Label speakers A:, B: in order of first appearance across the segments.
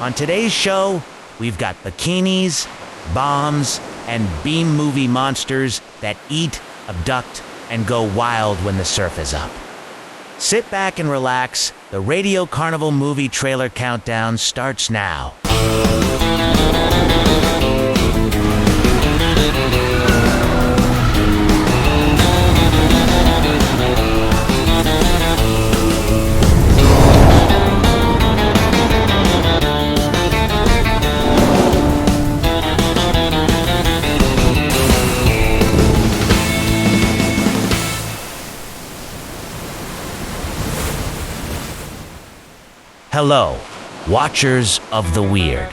A: On today's show, we've got bikinis, bombs, and beam movie monsters that eat, abduct, and go wild when the surf is up. Sit back and relax. The Radio Carnival movie trailer countdown starts now. Hello, watchers of the weird.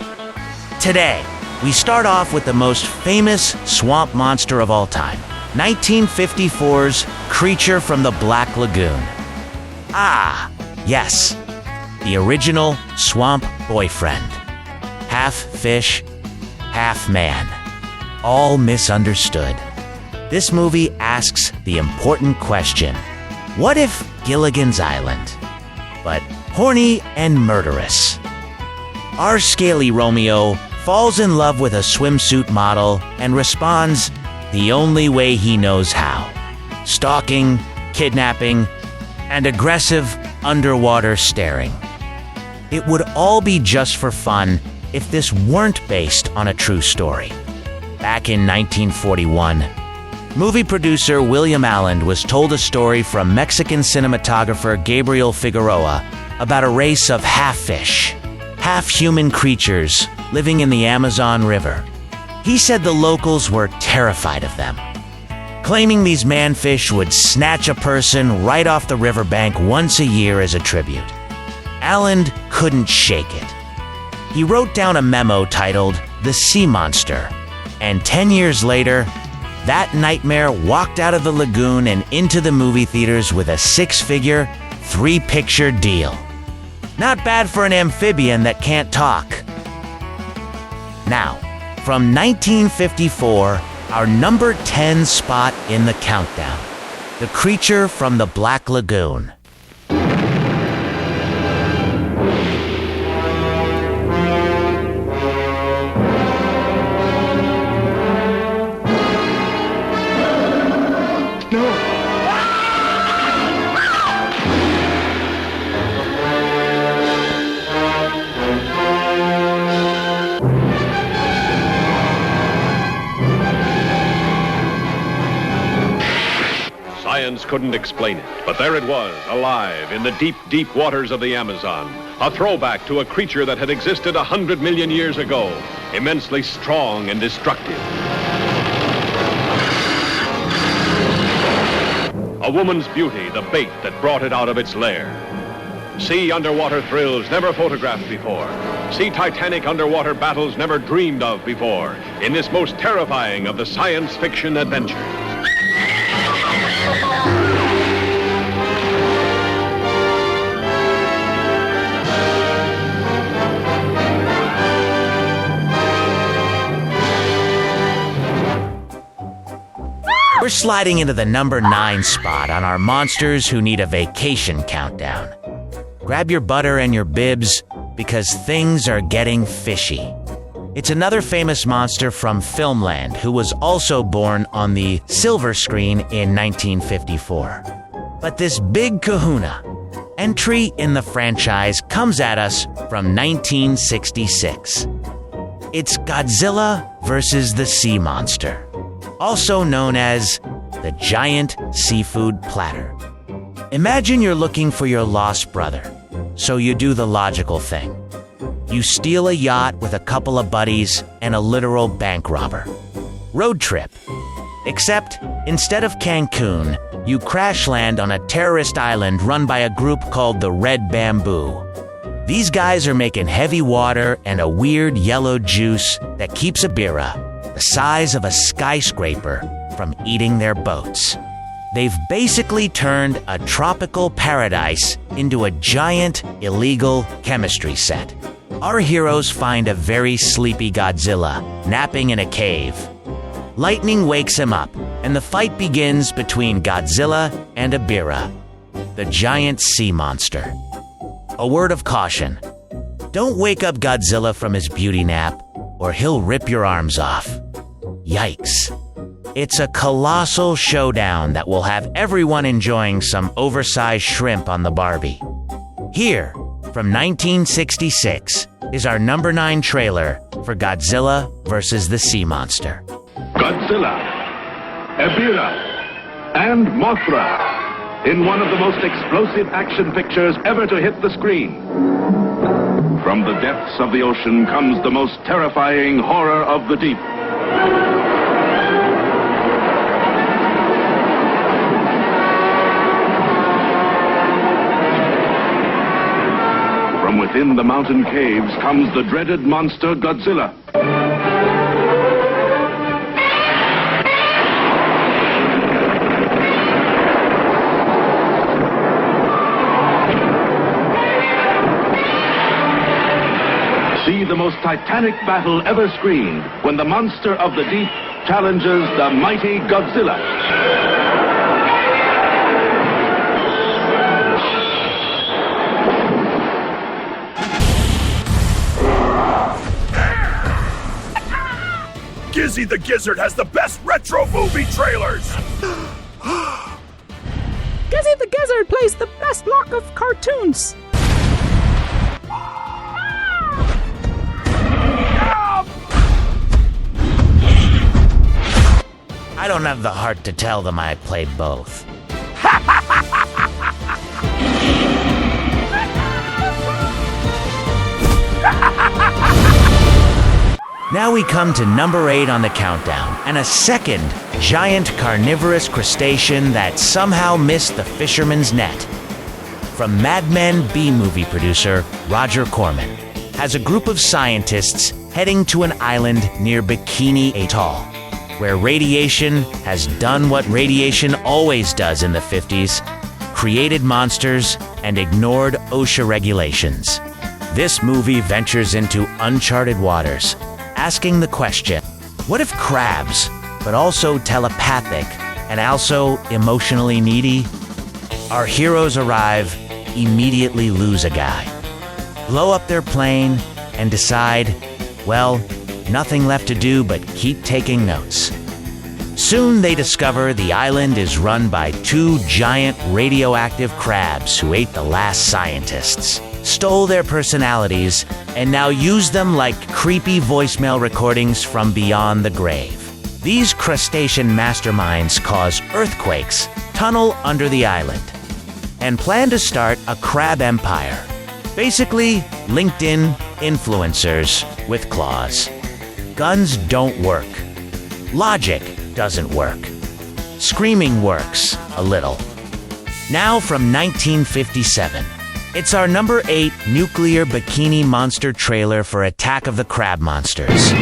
A: Today, we start off with the most famous swamp monster of all time, 1954's Creature from the Black Lagoon. Ah, yes, the original swamp boyfriend. Half fish, half man. All misunderstood. This movie asks the important question, what if Gilligan's Island? But horny and murderous. Our scaly Romeo falls in love with a swimsuit model and responds the only way he knows how. Stalking, kidnapping, and aggressive underwater staring. It would all be just for fun if this weren't based on a true story. Back in 1941, movie producer William Allen was told a story from Mexican cinematographer Gabriel Figueroa about a race of half-fish, half-human creatures living in the Amazon River. He said the locals were terrified of them, claiming these man-fish would snatch a person right off the riverbank once a year as a tribute. Allen couldn't shake it. He wrote down a memo titled The Sea Monster, and 10 years later, that nightmare walked out of the lagoon and into the movie theaters with a six-figure, three-picture deal. Not bad for an amphibian that can't talk. Now, from 1954, our number 10 spot in the countdown, The Creature from the Black Lagoon.
B: Science couldn't explain it, but there it was, alive in the deep, deep waters of the Amazon. A throwback to a creature that had existed 100 million years ago, immensely strong and destructive. A woman's beauty, the bait that brought it out of its lair. See underwater thrills never photographed before. See titanic underwater battles never dreamed of before in this most terrifying of the science fiction adventures.
A: We're sliding into the number 9 spot on our Monsters Who Need a Vacation countdown. Grab your butter and your bibs, because things are getting fishy. It's another famous monster from Filmland who was also born on the silver screen in 1954. But this big kahuna entry in the franchise comes at us from 1966. It's Godzilla versus the Sea Monster, also known as the Giant Seafood Platter. Imagine you're looking for your lost brother, so you do the logical thing. You steal a yacht with a couple of buddies and a literal bank robber. Road trip. Except, instead of Cancun, you crash land on a terrorist island run by a group called the Red Bamboo. These guys are making heavy water and a weird yellow juice that keeps Ebirah, the size of a skyscraper, from eating their boats. They've basically turned a tropical paradise into a giant, illegal chemistry set. Our heroes find a very sleepy Godzilla napping in a cave. Lightning wakes him up, and the fight begins between Godzilla and Ebirah, the giant sea monster. A word of caution. Don't wake up Godzilla from his beauty nap, or he'll rip your arms off. Yikes. It's a colossal showdown that will have everyone enjoying some oversized shrimp on the Barbie. Here, from 1966, is our number 9 trailer for Godzilla vs. the Sea Monster.
B: Godzilla, Ebirah, and Mothra in one of the most explosive action pictures ever to hit the screen. From the depths of the ocean comes the most terrifying horror of the deep. From within the mountain caves comes the dreaded monster Godzilla. See the most titanic battle ever screened when the monster of the deep challenges the mighty Godzilla.
C: Gizzy the Gizzard has the best retro movie trailers!
D: Gizzy the Gizzard plays the best block of cartoons!
A: I don't have the heart to tell them I played both. Now we come to number 8 on the countdown, and a second giant carnivorous crustacean that somehow missed the fisherman's net. From Mad Men B-movie producer Roger Corman has a group of scientists heading to an island near Bikini Atoll, where radiation has done what radiation always does in the 50s, created monsters and ignored OSHA regulations. This movie ventures into uncharted waters, asking the question, what if crabs, but also telepathic and also emotionally needy? Our heroes arrive, immediately lose a guy, blow up their plane, and decide, well, nothing left to do but keep taking notes. Soon they discover the island is run by 2 giant radioactive crabs who ate the last scientists, stole their personalities, and now use them like creepy voicemail recordings from beyond the grave. These crustacean masterminds cause earthquakes, tunnel under the island, and plan to start a crab empire. Basically, LinkedIn influencers with claws. Guns don't work. Logic doesn't work. Screaming works a little. Now from 1957. It's our number 8 nuclear bikini monster trailer for Attack of the Crab Monsters.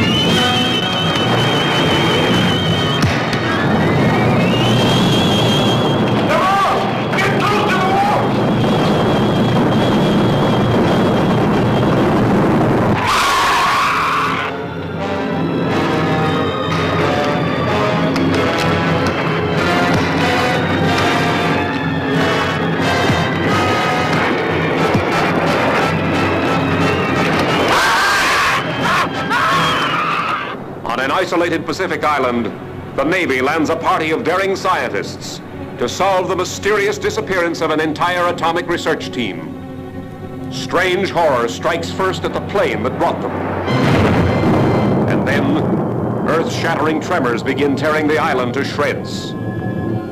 B: On an isolated Pacific island, the Navy lands a party of daring scientists to solve the mysterious disappearance of an entire atomic research team. Strange horror strikes first at the plane that brought them. And then, earth-shattering tremors begin tearing the island to shreds.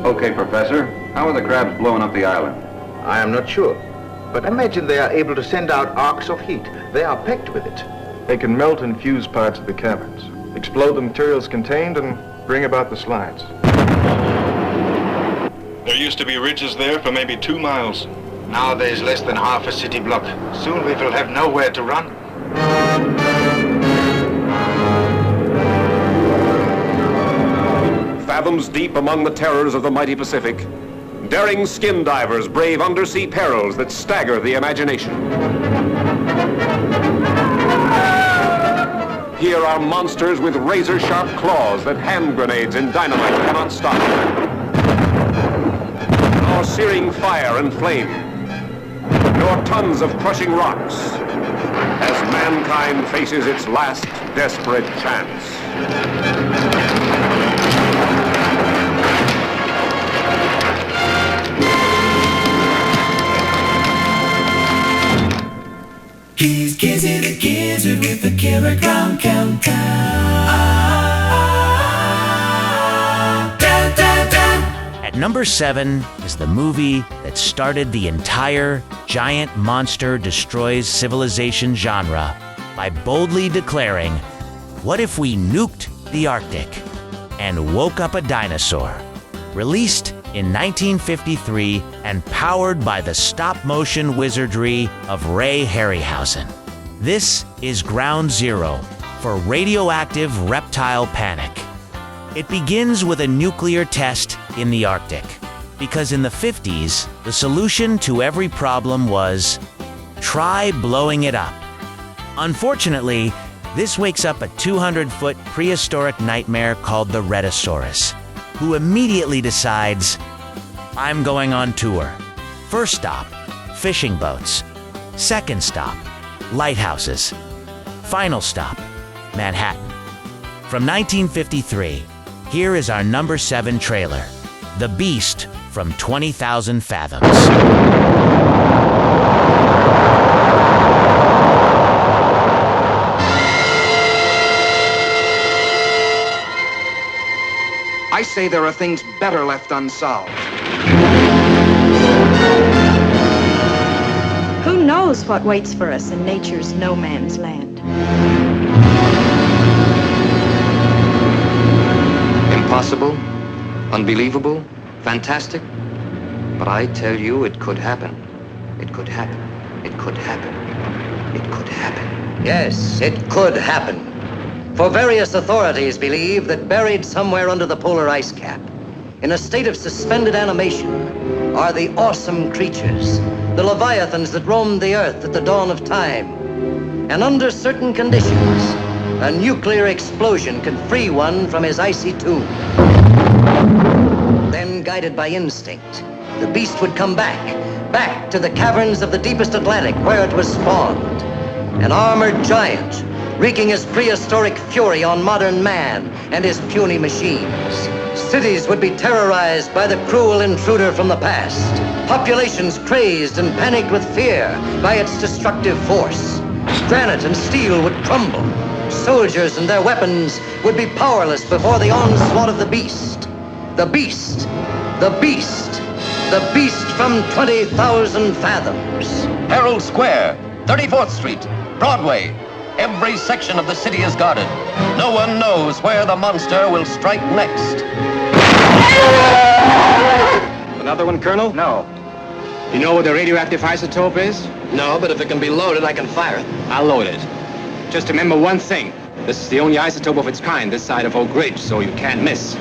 E: Okay, Professor. How are the crabs blowing up the island?
F: I am not sure, but imagine they are able to send out arcs of heat. They are packed with it.
G: They can melt and fuse parts of the caverns, explode the materials contained, and bring about the slides.
H: There used to be ridges there for maybe 2 miles.
F: Now there is less than half a city block. Soon we will have nowhere to run.
B: Fathoms deep among the terrors of the mighty Pacific, daring skin divers brave undersea perils that stagger the imagination. Here are monsters with razor-sharp claws that hand grenades and dynamite cannot stop. Nor searing fire and flame, nor tons of crushing rocks. as mankind faces its last desperate chance.
I: He's Gizzy the Gizzard with the kilogram countdown.
A: At number 7 is the movie that started the entire giant monster destroys civilization genre by boldly declaring, "What if we nuked the Arctic and woke up a dinosaur?" Released in 1953 and powered by the stop-motion wizardry of Ray Harryhausen. This is ground zero for radioactive reptile panic. It begins with a nuclear test in the Arctic, because in the 50s, the solution to every problem was, try blowing it up. Unfortunately, this wakes up a 200-foot prehistoric nightmare called the Rhedosaurus, who immediately decides, I'm going on tour. First stop, fishing boats. Second stop, lighthouses. Final stop, Manhattan. From 1953, here is our number 7 trailer, The Beast from 20,000 Fathoms.
F: I say there are things better left unsolved.
J: Who knows what waits for us in nature's no man's land?
K: Impossible, unbelievable, fantastic. But I tell you, it could happen. It could happen. It could happen. It could happen.
L: Yes, it could happen. For various authorities believe that buried somewhere under the polar ice cap, in a state of suspended animation, are the awesome creatures, the leviathans that roamed the earth at the dawn of time. And under certain conditions, a nuclear explosion could free one from his icy tomb. Then, guided by instinct, the beast would come back to the caverns of the deepest Atlantic where it was spawned. An armored giant, wreaking his prehistoric fury on modern man and his puny machines. Cities would be terrorized by the cruel intruder from the past. Populations crazed and panicked with fear by its destructive force. Granite and steel would crumble. Soldiers and their weapons would be powerless before the onslaught of the beast. The beast. The beast. The beast from 20,000 fathoms.
M: Herald Square, 34th Street, Broadway. Every section of the city is guarded. No one knows where the monster will strike next.
N: Another one, Colonel?
F: No.
N: You know what the radioactive isotope is?
M: No, but if it can be loaded, I can fire it.
N: I'll load it. Just remember one thing. This is the only isotope of its kind this side of Oak Ridge, so you can't miss.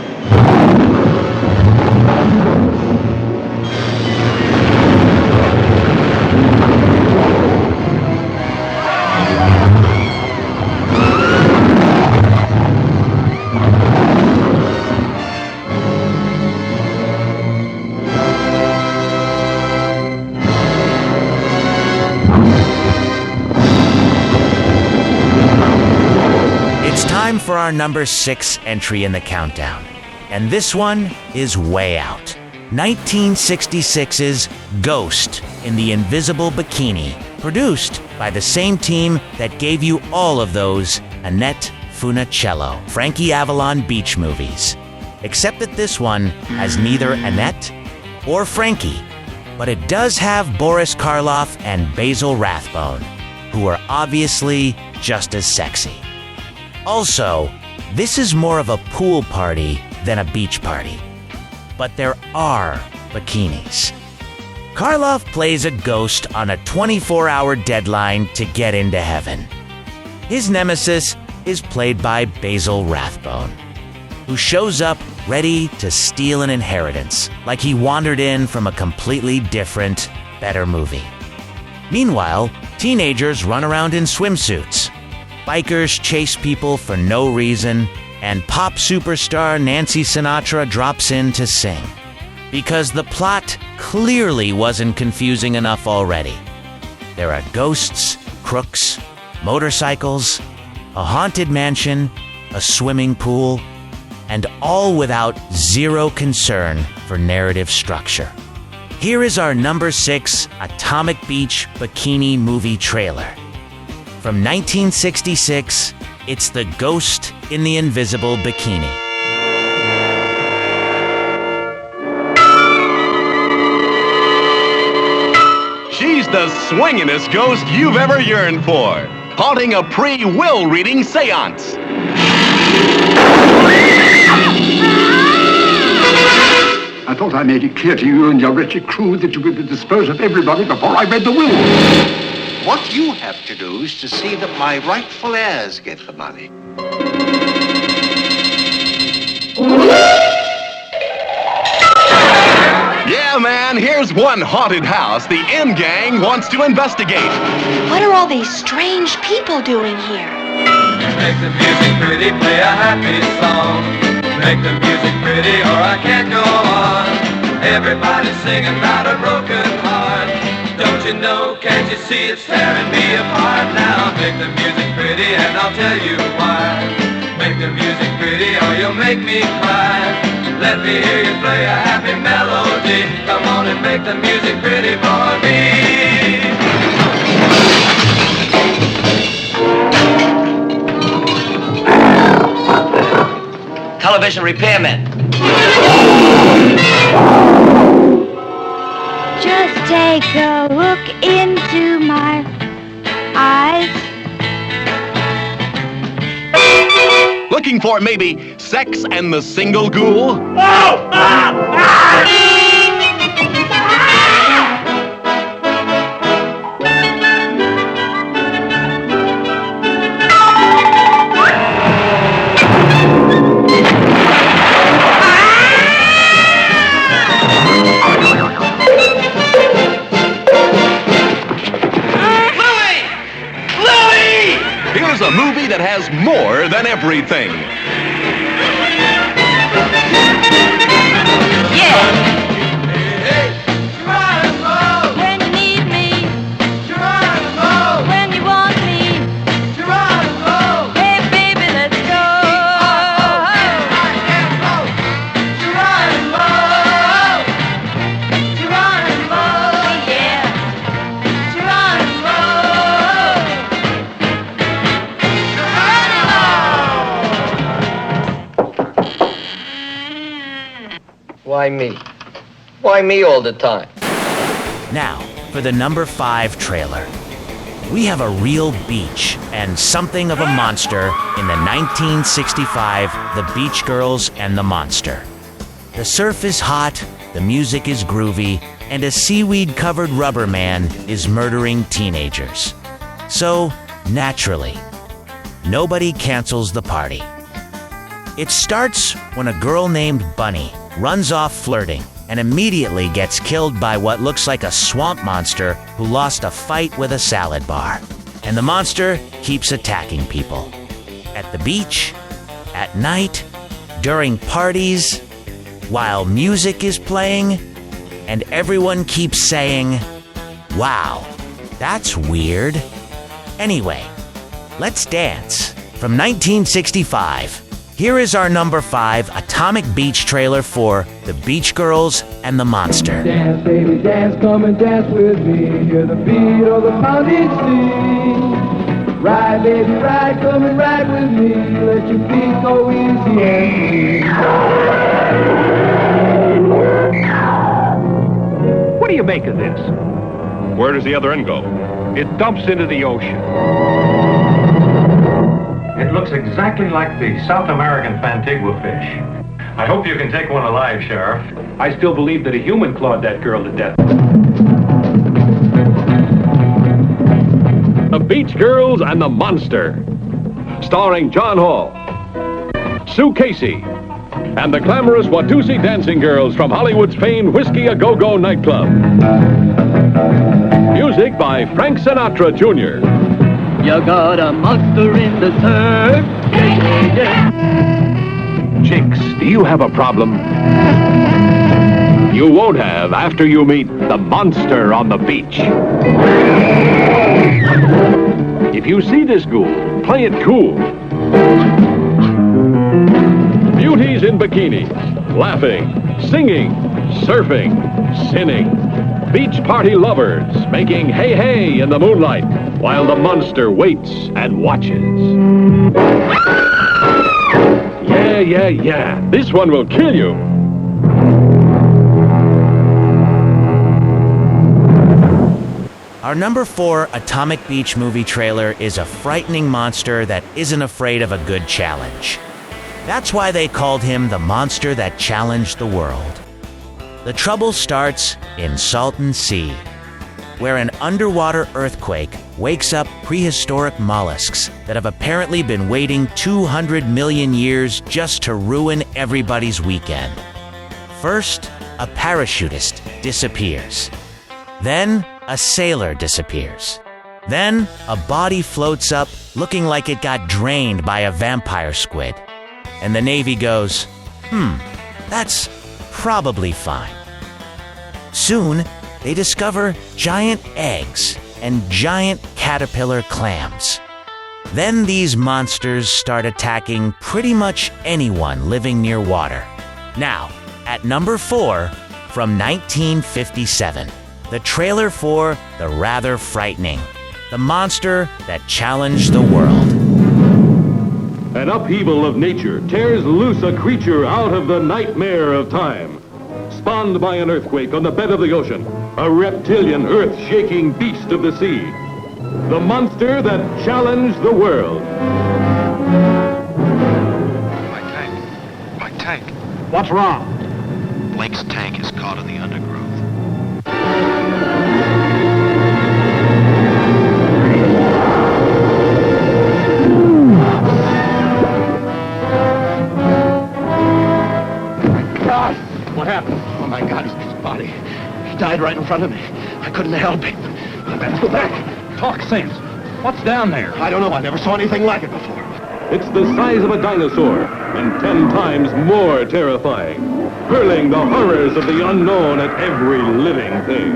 A: Time for our number 6 entry in the countdown. And this one is way out. 1966's Ghost in the Invisible Bikini, produced by the same team that gave you all of those Annette Funicello, Frankie Avalon beach movies. Except that this one has neither Annette or Frankie, but it does have Boris Karloff and Basil Rathbone, who are obviously just as sexy. Also, this is more of a pool party than a beach party. But there are bikinis. Karloff plays a ghost on a 24-hour deadline to get into heaven. His nemesis is played by Basil Rathbone, who shows up ready to steal an inheritance, like he wandered in from a completely different, better movie. Meanwhile, teenagers run around in swimsuits. Bikers chase people for no reason, and pop superstar Nancy Sinatra drops in to sing. Because the plot clearly wasn't confusing enough already. There are ghosts, crooks, motorcycles, a haunted mansion, a swimming pool, and all without zero concern for narrative structure. Here is our number 6 Atomic Beach Bikini movie trailer. From 1966, it's The Ghost in the Invisible Bikini.
O: She's the swingin'est ghost you've ever yearned for, haunting a pre-will reading seance.
P: I thought I made it clear to you and your wretched crew that you were to dispose of everybody before I read the will.
Q: What you have to do is to see that my rightful heirs get the money.
O: Yeah, man, here's one haunted house the M Gang wants to investigate.
R: What are all these strange people doing here?
S: Make the music pretty, play a happy song. Make the music pretty or I can't go on. Everybody's singing about a broken heart. Don't you know, can't you see it's tearing me apart now? Make the music pretty and I'll tell you why. Make the music pretty or you'll make me cry. Let me hear you play a happy melody. Come on and make the music pretty for me.
L: Television repairman.
T: Just take a look into my eyes.
O: Looking for maybe Sex and the Single Ghoul? Here's a movie that has more than everything.
T: When you need me, when you want me, hey baby, let's go.
L: Why me? Why me all the time?
A: Now, for the number 5 trailer. We have a real beach and something of a monster in the 1965 The Beach Girls and the Monster. The surf is hot, the music is groovy, and a seaweed-covered rubber man is murdering teenagers. So, naturally, nobody cancels the party. It starts when a girl named Bunny runs off flirting and immediately gets killed by what looks like a swamp monster who lost a fight with a salad bar. And the monster keeps attacking people. At the beach, at night, during parties, while music is playing, and everyone keeps saying, "Wow, that's weird." Anyway, let's dance. From 1965. Here is our number 5 Atomic Beach trailer for The Beach Girls and the Monster.
S: Dance, baby, dance, come and dance with me. Hear the beat of the pounding sea. Ride, baby, ride, come and ride with me. Let your feet go easy.
B: What do you make of this? Where does the other end go? It dumps into the ocean.
U: It looks exactly like the South American Fantigua fish. I hope you can take one alive, Sheriff.
B: I still believe that a human clawed that girl to death. The Beach Girls and the Monster. Starring John Hall, Sue Casey, and the glamorous Watusi dancing girls from Hollywood's famed Whiskey A Go-Go nightclub. Music by Frank Sinatra Jr.
S: You got a monster in the surf.
B: Chicks, do you have a problem? You won't have after you meet the monster on the beach. If you see this ghoul, play it cool. Beauties in bikini, laughing, singing, surfing, sinning. Beach party lovers making hey hey in the moonlight while the monster waits and watches. Yeah. This one will kill you.
A: Our number 4 Atomic Beach movie trailer is a frightening monster that isn't afraid of a good challenge. That's why they called him the monster that challenged the world. The trouble starts in Salton Sea, where an underwater earthquake wakes up prehistoric mollusks that have apparently been waiting 200 million years just to ruin everybody's weekend. First, a parachutist disappears. Then, a sailor disappears. Then, a body floats up looking like it got drained by a vampire squid. And the Navy goes, that's probably fine. Soon, they discover giant eggs and giant caterpillar clams. Then these monsters start attacking pretty much anyone living near water. Now, at number 4, from 1957, the trailer for the rather frightening, the monster that challenged the world.
B: An upheaval of nature tears loose a creature out of the nightmare of time. Spawned by an earthquake on the bed of the ocean, a reptilian, earth-shaking beast of the sea. The monster that challenged the world.
Q: My tank.
U: What's wrong?
Q: Blake's tank is caught in the undergrowth.
U: What happened?
Q: Oh my God, his body. He died right in front of me. I couldn't help him. I better go back.
U: Talk sense. What's down there?
Q: I don't know. I never saw anything like it before.
B: It's the size of a dinosaur and 10 times more terrifying, hurling the horrors of the unknown at every living thing.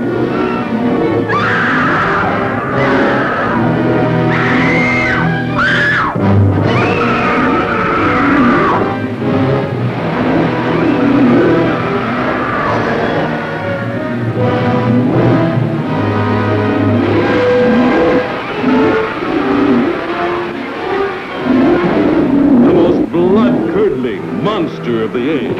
B: Blood-curdling monster of the age.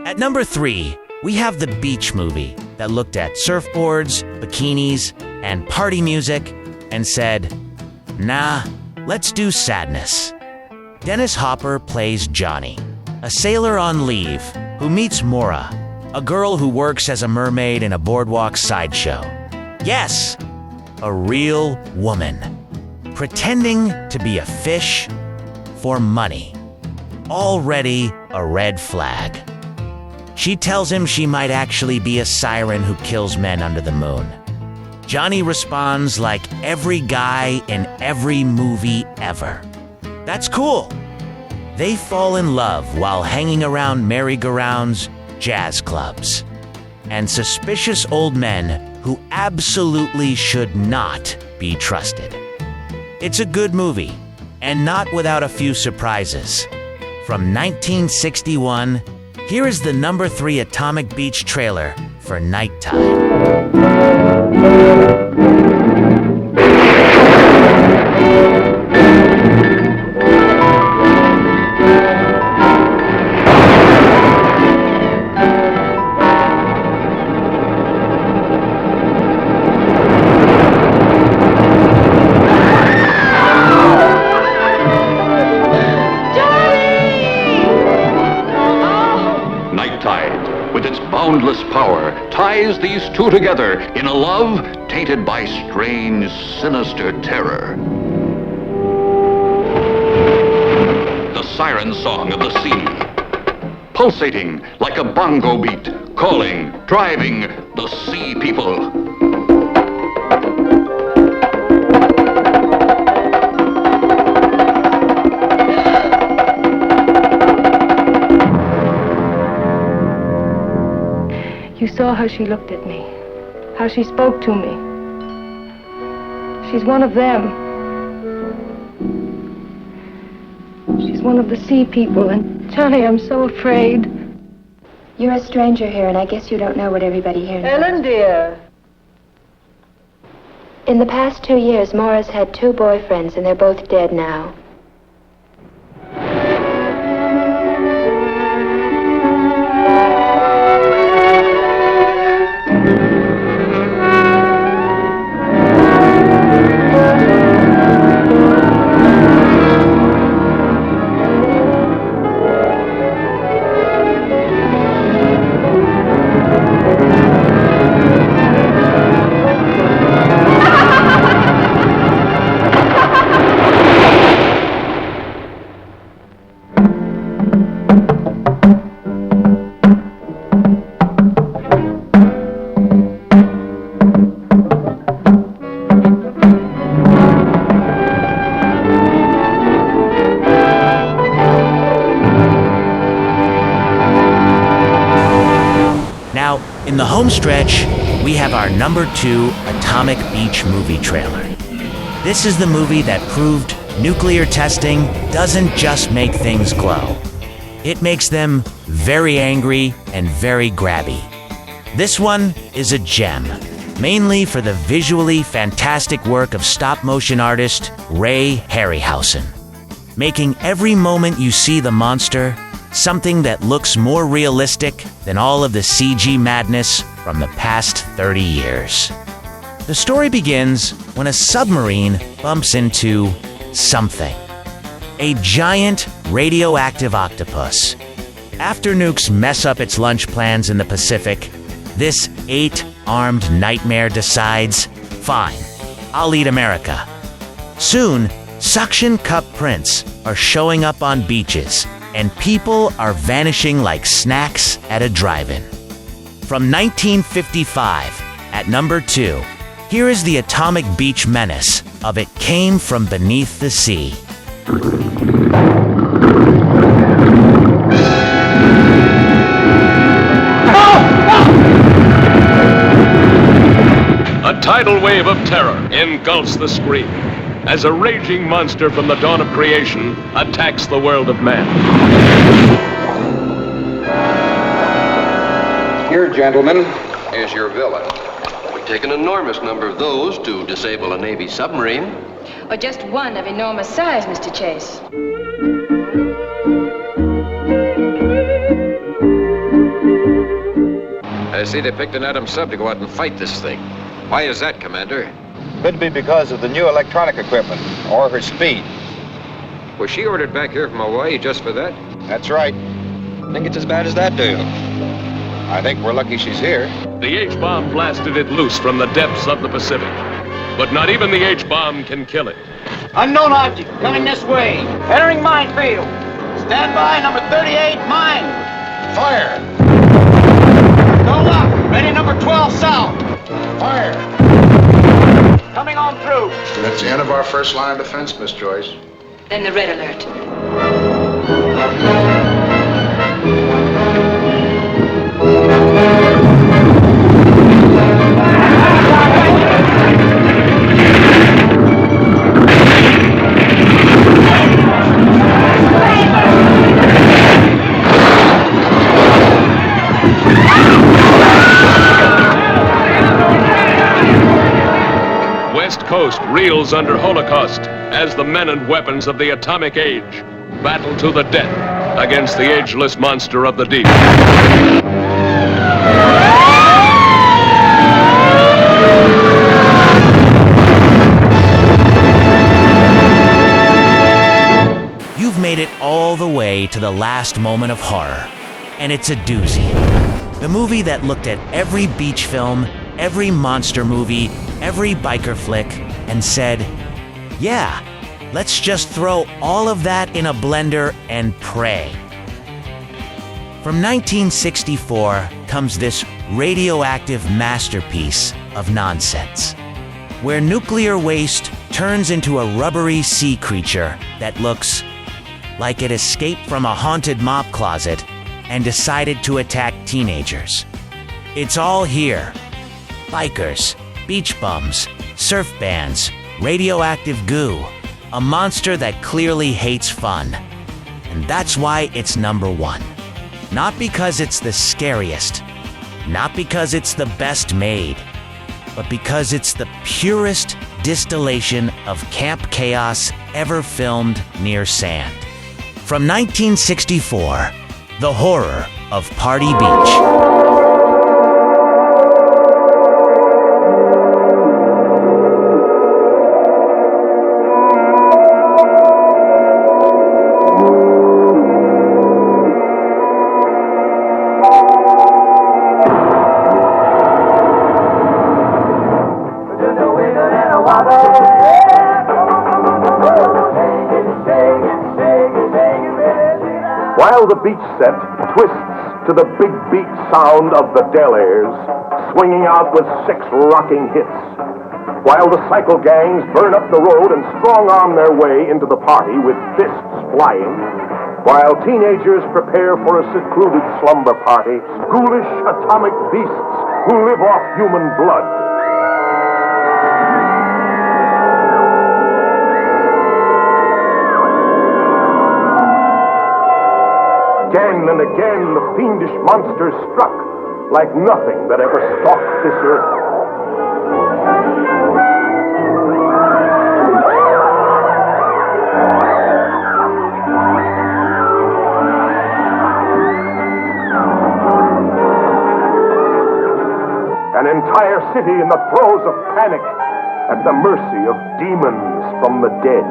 A: At number 3, we have the beach movie that looked at surfboards, bikinis, and party music and said, nah, let's do sadness. Dennis Hopper plays Johnny, a sailor on leave who meets Maura, a girl who works as a mermaid in a boardwalk sideshow. Yes, a real woman, pretending to be a fish for money. Already a red flag. She tells him she might actually be a siren who kills men under the moon. Johnny responds like every guy in every movie ever. That's cool. They fall in love while hanging around merry-go-rounds, jazz clubs, and suspicious old men who absolutely should not be trusted. It's a good movie, and not without a few surprises. From 1961, here is the number 3 Atomic Beach trailer for Nighttime.
M: Boundless power ties these two together in a love tainted by strange, sinister terror. The siren song of the sea, pulsating like a bongo beat, calling, driving the sea people.
C: You saw how she looked at me, how she spoke to me. She's one of them. She's one of the sea people, and Johnny, I'm so afraid.
J: You're a stranger here, and I guess you don't know what everybody here knows.
C: Ellen, dear.
J: In the past 2 years, Maura's had 2 boyfriends, and they're both dead now.
A: Now, in the home stretch, we have our number 2 Atomic Beach movie trailer. This is the movie that proved nuclear testing doesn't just make things glow. It makes them very angry and very grabby. This one is a gem, mainly for the visually fantastic work of stop-motion artist Ray Harryhausen, making every moment you see the monster something that looks more realistic than all of the CG madness from the past 30 years. The story begins when a submarine bumps into something. A giant radioactive octopus. After nukes mess up its lunch plans in the Pacific, this 8-armed nightmare decides, fine, I'll eat America. Soon, suction cup prints are showing up on beaches, and people are vanishing like snacks at a drive-in. From 1955, at number 2, here is the Atomic Beach menace of It Came From Beneath the Sea.
B: A tidal wave of terror engulfs the screen as a raging monster from the dawn of creation attacks the world of man.
K: Here, gentlemen, is your villain. It would take an enormous number of those to disable a Navy submarine.
J: Or just one of enormous size, Mr. Chase.
K: I see they picked an atom sub to go out and fight this thing. Why is that, Commander?
G: Could be because of the new electronic equipment, or her speed.
K: Was she ordered back here from Hawaii just for that?
G: That's right.
K: Think it's as bad as that, do you?
G: I think we're lucky she's here.
B: The H-bomb blasted it loose from the depths of the Pacific. But not even the H-bomb can kill it.
V: Unknown object coming this way. Entering minefield. Stand by, number 38, mine.
G: Fire!
V: Go up. Ready, number 12, south.
G: Fire!
V: Coming on through.
G: That's the end of our first line of defense, Miss Joyce.
J: Then the red alert.
B: West Coast reels under Holocaust as the men and weapons of the atomic age battle to the death against the ageless monster of the deep.
A: You've made it all the way to the last moment of horror, and it's a doozy. The movie that looked at every beach film, every monster movie, every biker flick, and said, yeah, let's just throw all of that in a blender and pray. From 1964 comes this radioactive masterpiece of nonsense, where nuclear waste turns into a rubbery sea creature that looks like it escaped from a haunted mop closet and decided to attack teenagers. It's all here. Bikers, beach bums, surf bands, radioactive goo. A monster that clearly hates fun. And that's why it's number one. Not because it's the scariest, not because it's the best made, but because it's the purest distillation of camp chaos ever filmed near sand. From 1964, the horror of Party Beach.
D: While the beach set twists to the big beat sound of the Delaires, swinging out with 6 rocking hits. While the cycle gangs burn up the road and strong-arm their way into the party with fists flying. While teenagers prepare for a secluded slumber party, ghoulish atomic beasts who live off human blood. Again and again, the fiendish monsters struck like nothing that ever stalked this earth. An entire city in the throes of panic, at the mercy of demons from the dead.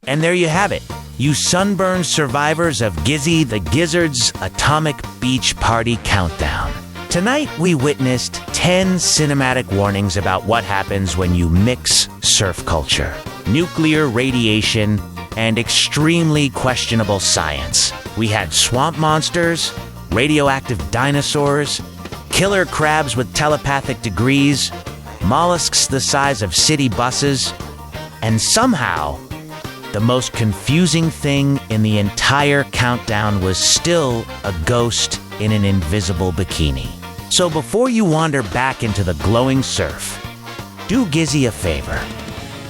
A: And there you have it, you sunburned survivors of Gizzy the Gizzard's Atomic Beach Party Countdown. Tonight we witnessed 10 cinematic warnings about what happens when you mix surf culture, nuclear radiation, and extremely questionable science. We had swamp monsters, radioactive dinosaurs, killer crabs with telepathic degrees, mollusks the size of city buses, and somehow, the most confusing thing in the entire countdown was still a ghost in an invisible bikini. So before you wander back into the glowing surf, do Gizzy a favor.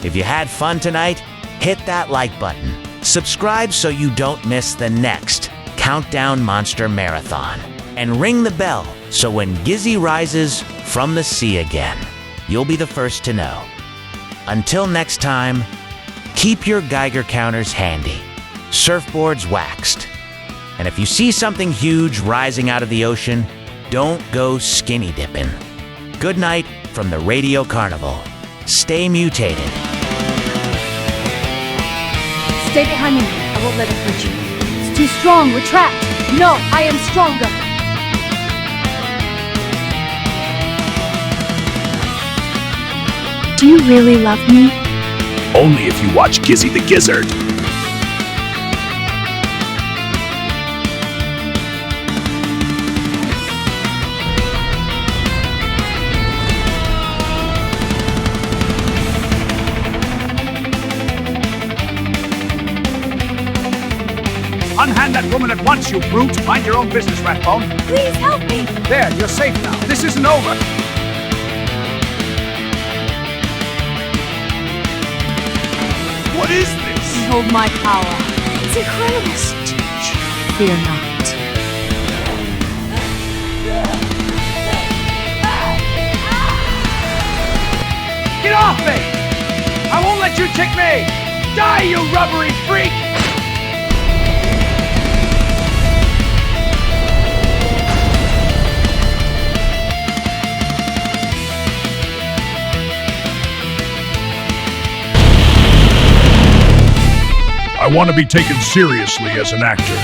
A: If you had fun tonight, hit that like button. Subscribe so you don't miss the next Countdown Monster Marathon. And ring the bell so when Gizzy rises from the sea again, you'll be the first to know. Until next time, keep your Geiger counters handy, surfboards waxed. And if you see something huge rising out of the ocean, don't go skinny dipping. Good night from the Radio Carnival. Stay mutated.
E: Stay behind me. I won't let it hurt you. It's too strong. We're trapped. No, I am stronger.
W: Do you really love me?
O: Only if you watch Gizzy the Gizzard. Unhand that woman at once, you brute! Mind your own business, Ratbone.
E: Please help me!
O: There, you're safe now. This isn't over. What is this?
E: Behold my power. It's incredible.
W: Stitch, fear not.
O: Get off me! I won't let you kick me! Die, you rubbery freak! I want to be taken seriously as an actor.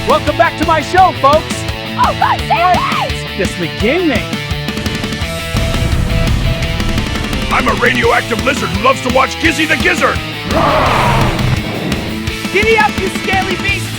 F: Welcome back to my show, folks.
E: Oh, God, save it!
F: This beginning.
H: I'm a radioactive lizard who loves to watch Gizzy the Gizzard.
F: Giddy up, you scaly beast!